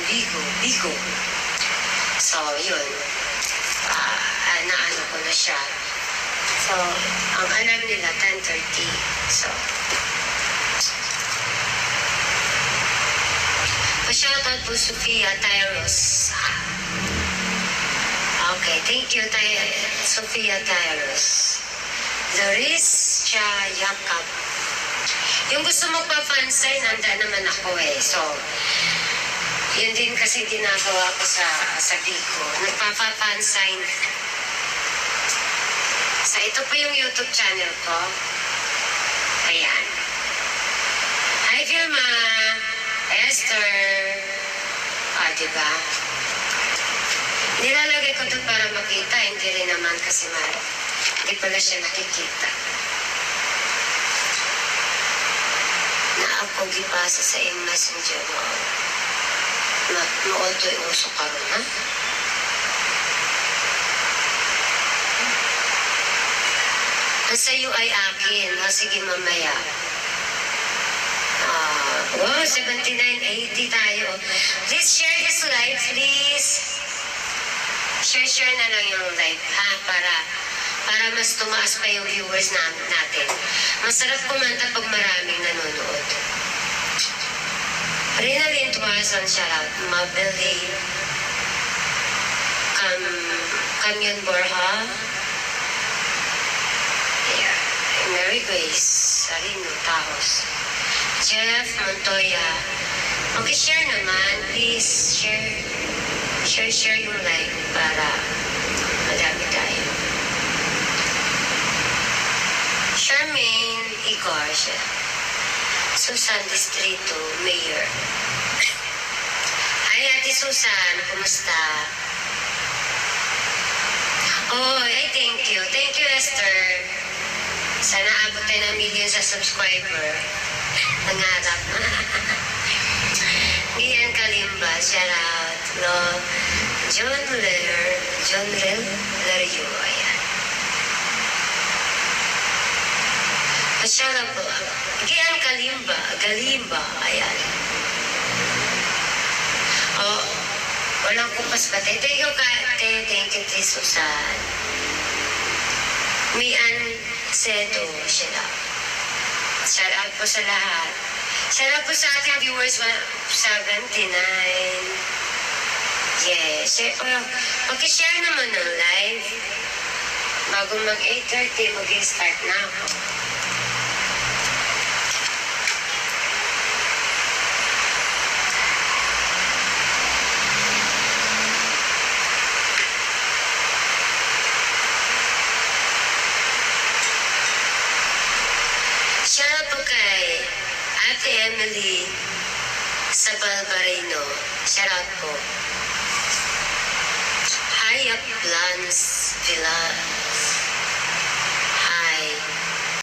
Bigo. So, yun. Naano ko na siya. So, ang alam nila, 10:30. So, pa-shoutout po, Sofia Tyros. Okay, thank you, Sofia Tyros. Doris Yakap. Yung gusto magpa-fansign, handa naman ako eh. So, yun din kasi ginagawa ko sa Bigo. Nagpapa-fansign. So, ito po yung YouTube channel ko. Ayan. Hi, Vilma. Esther. Diba? Nilalagay ko doon para makita. Hindi rin naman kasi hindi pala siya nakikita. Na ako gipasa sa iyong messenger mo. Nood doon uso ka rin, ha? Ang sa'yo ay akin. Sige, mamaya. Wow, 79.80 tayo. Please share this live, please. Share na lang yung live, ha? Para mas tumaas pa yung viewers natin. Masarap kumanta pag maraming nanonood. Rinalyn Tuason, shoutout. Mabeli. Kamyon Borja. Yeah. Mary Grace. Sarino Tahos. Jeff Montoya. Okay, share naman. Please, share yung like para madami tayo. Charmaine Igor siya. Susan Distrito Mayor. Hi, Ate Susan. Kumusta? Oh, ay, thank you. Thank you, Esther. Sana abot tayo ng million sa subscriber. Nangarap. Ian Kalimba, shout out. John Lario, ayan. Shout out po. Ian Galimba, ayan. Oh, walang kupas ba? Thank you, Susan. Mian Sedo, shout out. Shout out po sa lahat. Shout out po sa ating viewers, 79. Yes. Mag-share naman ng live. Bago mag 8:30, mag-start na ako. Shout out po kay Ate Emily sa Balbarino. Shout out po. Hayap Plans Villa